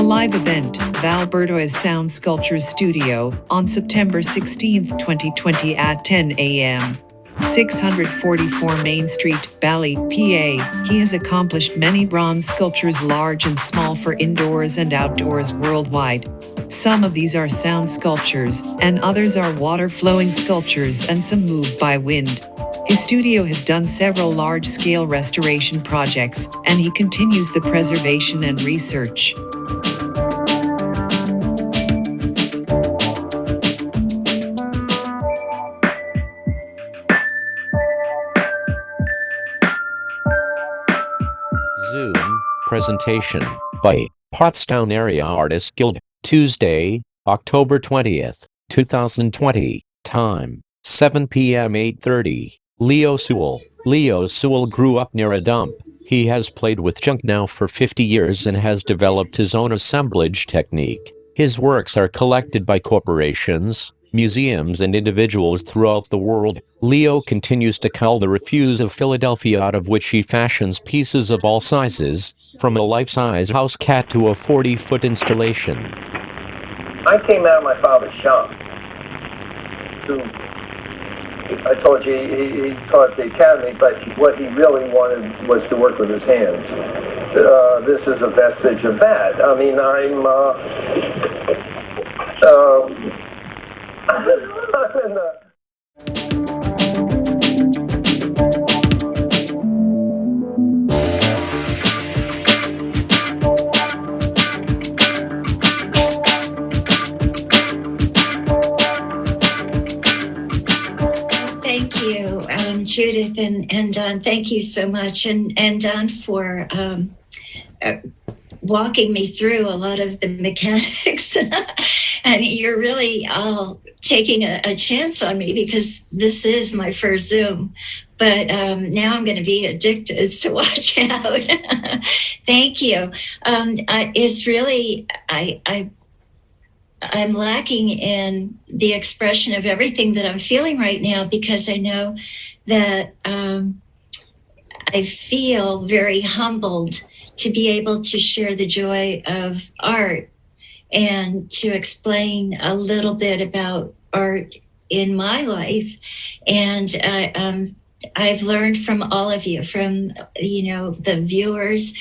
live event, Valberto's Sound Sculptures Studio, on September 16, 2020 at 10 a.m. 644 Main Street, Bali, PA. He has accomplished many bronze sculptures large and small for indoors and outdoors worldwide. Some of these are sound sculptures, and others are water-flowing sculptures and some moved by wind. His studio has done several large-scale restoration projects, and he continues the preservation and research. Zoom presentation by Pottstown Area Artists Guild, Tuesday, October 20th, 2020, time, 7 p.m. 8:30. Leo Sewell. Leo Sewell grew up near a dump. He has played with junk now for 50 years and has developed his own assemblage technique. His works are collected by corporations, museums and individuals throughout the world. Leo continues to cull the refuse of Philadelphia, out of which he fashions pieces of all sizes, from a life-size house cat to a 40-foot installation. I came out of my father's shop. I told you he taught the academy, but what he really wanted was to work with his hands. This is a vestige of that. I mean, I'm in the... Thank you, Judith and Don. Thank you so much, and Don, for walking me through a lot of the mechanics. And you're really all taking a chance on me, because this is my first Zoom. But now I'm going to be addicted, so watch out. Thank you. It's really, I'm lacking in the expression of everything that I'm feeling right now, because I know that I feel very humbled to be able to share the joy of art and to explain a little bit about art in my life. And I've learned from all of you, from, the viewers,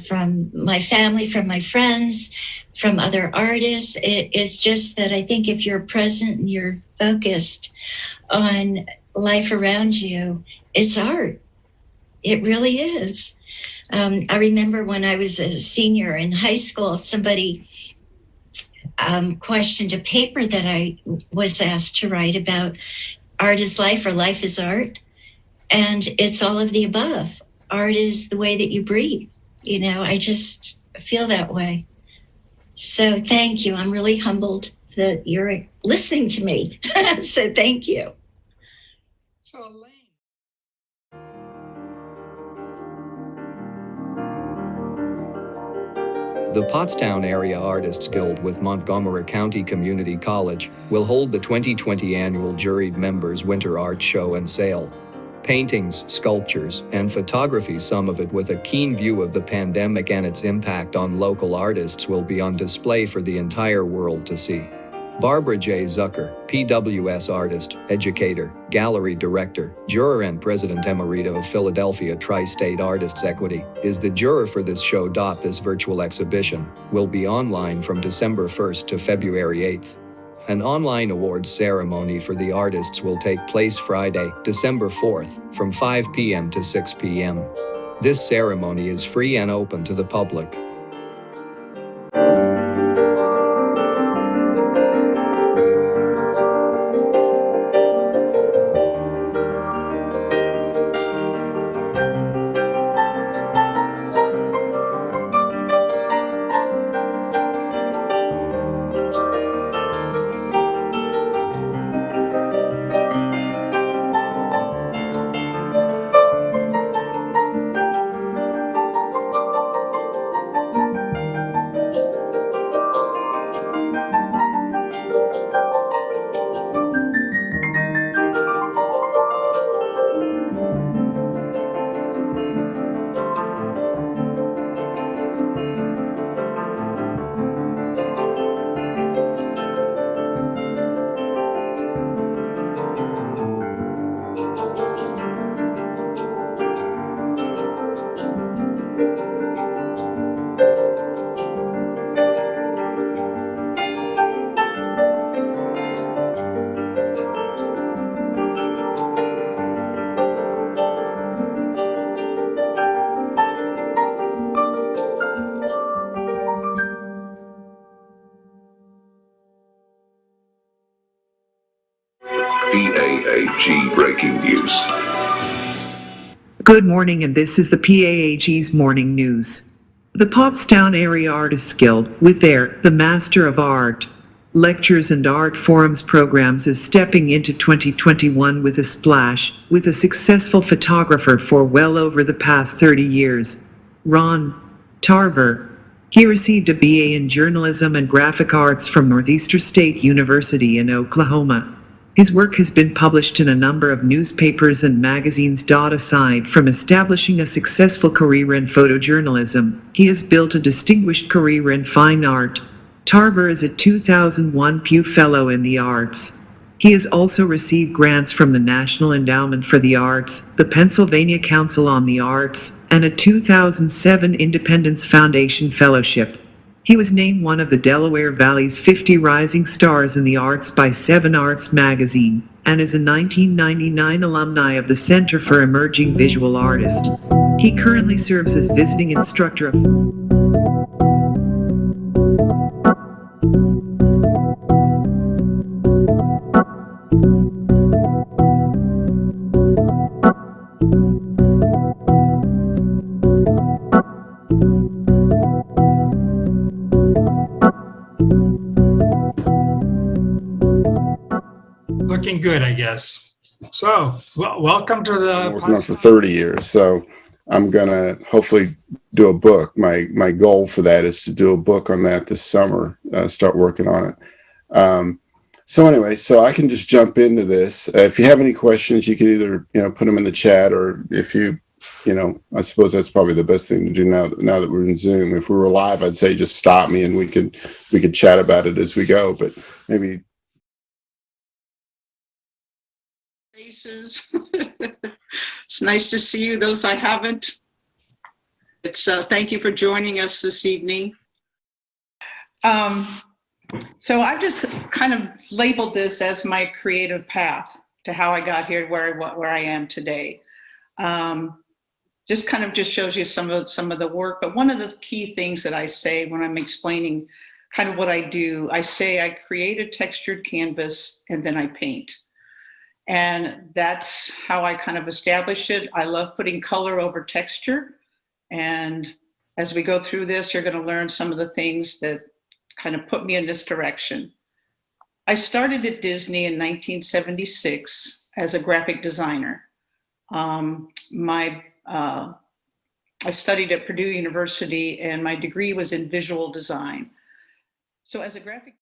from my family, from my friends, from other artists. It's just that I think if you're present and you're focused on life around you, it's art. It really is. I remember when I was a senior in high school, somebody questioned a paper that I was asked to write about art is life, or life is art. And it's all of the above. Art is the way that you breathe. I just feel that way. So thank you. I'm really humbled that you're listening to me. So thank you. So Elaine. The Pottstown Area Artists Guild with Montgomery County Community College will hold the 2020 annual Juried Members Winter Art Show and Sale. Paintings, sculptures, and photography, some of it with a keen view of the pandemic and its impact on local artists, will be on display for the entire world to see. Barbara J. Zucker, PWS artist, educator, gallery director, juror and president emerita of Philadelphia Tri-State Artists Equity, is the juror for this show. This virtual exhibition will be online from December 1st to February 8th. An online awards ceremony for the artists will take place Friday, December 4th, from 5 p.m. to 6 p.m. This ceremony is free and open to the public. breaking news. Good morning, and this is the PAHE's Morning News. The Pottstown Area Artists Guild, with their The Master of Art lectures and art forums programs, is stepping into 2021 with a splash, with a successful photographer for well over the past 30 years, Ron Tarver. He received a BA in journalism and graphic arts from Northeastern State University in Oklahoma. His work has been published in a number of newspapers and magazines. Aside from establishing a successful career in photojournalism, he has built a distinguished career in fine art. Tarver is a 2001 Pew Fellow in the Arts. He has also received grants from the National Endowment for the Arts, the Pennsylvania Council on the Arts, and a 2007 Independence Foundation Fellowship. He was named one of the Delaware Valley's 50 Rising Stars in the Arts by Seven Arts magazine, and is a 1999 alumni of the Center for Emerging Visual Artists. He currently serves as visiting instructor of Looking good, I guess. So, welcome to the working on for 30 years. So I'm gonna hopefully do a book. My goal for that is to do a book on that this summer. Start working on it. So anyway, so I can just jump into this. If you have any questions, you can either put them in the chat, or if I suppose that's probably the best thing to do now that we're in Zoom. If we were live, I'd say just stop me and we could chat about it as we go. But maybe. Faces. It's nice to see you, those I haven't. It's thank you for joining us this evening. So I've just kind of labeled this as my creative path to how I got here, where I am today. Just kind of just shows you some of the work. But one of the key things that I say when I'm explaining kind of what I do, I say I create a textured canvas and then I paint. And that's how I kind of establish it. I love putting color over texture. And as we go through this, you're going to learn some of the things that kind of put me in this direction. I started at Disney in 1976 as a graphic designer. I studied at Purdue University and my degree was in visual design. So as a graphic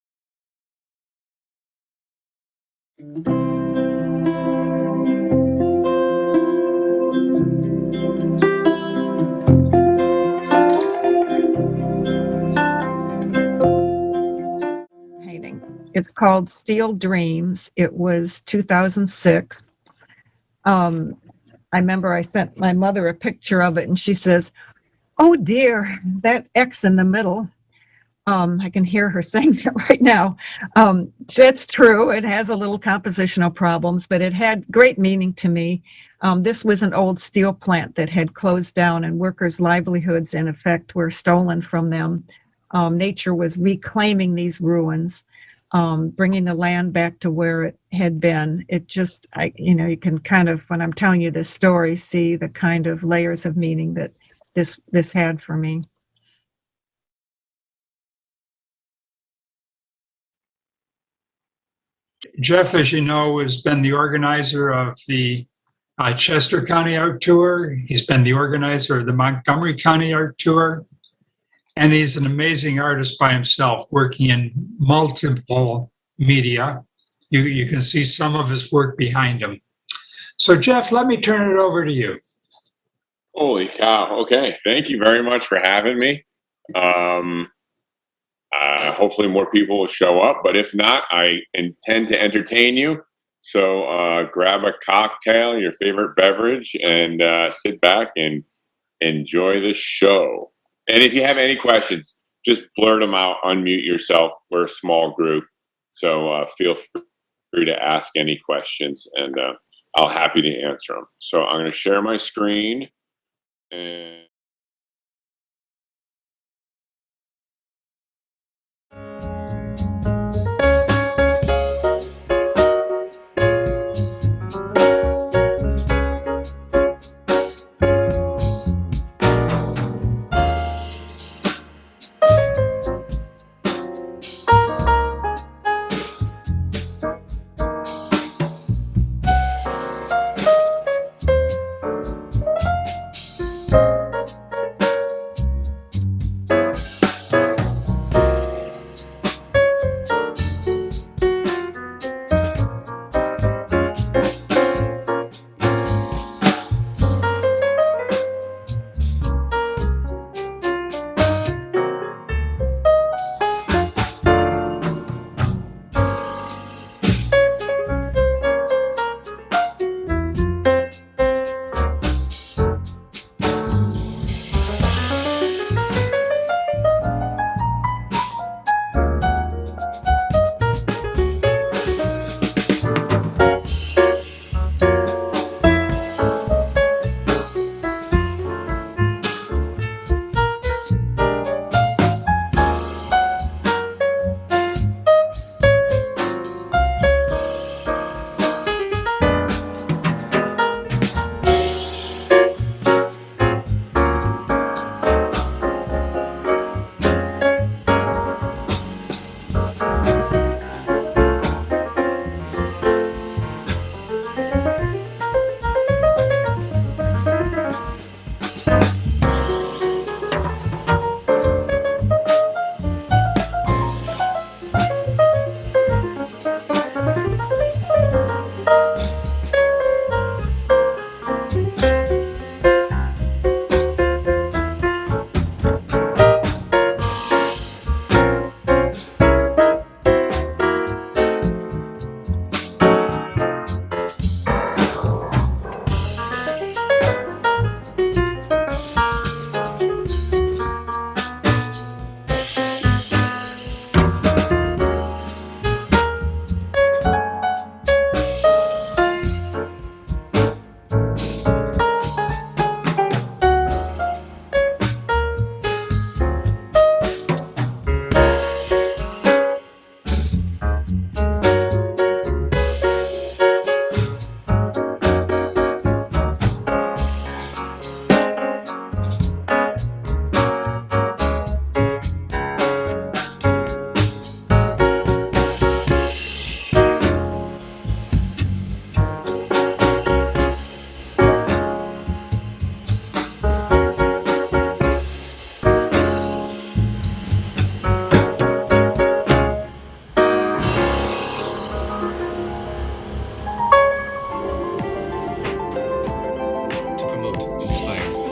It's called Steel Dreams. It was 2006. I remember I sent my mother a picture of it and she says, "Oh dear, that X in the middle." I can hear her saying that right now. That's true. It has a little compositional problems, but it had great meaning to me. This was an old steel plant that had closed down and workers' livelihoods, in effect, were stolen from them. Nature was reclaiming these ruins. Bringing the land back to where it had been. It just, you can kind of, when I'm telling you this story, see the kind of layers of meaning that this had for me. Jeff, as you know, has been the organizer of the Chester County Art Tour. He's been the organizer of the Montgomery County Art Tour. And he's an amazing artist by himself, working in multiple media. You can see some of his work behind him. So Jeff, let me turn it over to you. Holy cow. Okay. Thank you very much for having me. Hopefully more people will show up, but if not, I intend to entertain you. So grab a cocktail, your favorite beverage, and sit back and enjoy the show. And if you have any questions, just blurt them out, unmute yourself. We're a small group, so feel free to ask any questions, and I'll happy to answer them. So I'm going to share my screen. And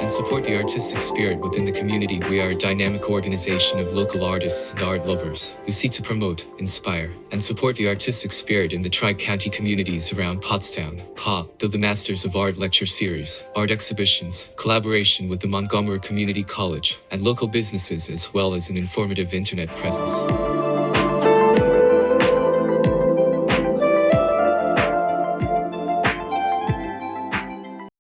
and support the artistic spirit within the community. We are a dynamic organization of local artists and art lovers who seek to promote, inspire, and support the artistic spirit in the Tri-County communities around Pottstown, through the Masters of Art lecture series, art exhibitions, collaboration with the Montgomery Community College, and local businesses, as well as an informative internet presence.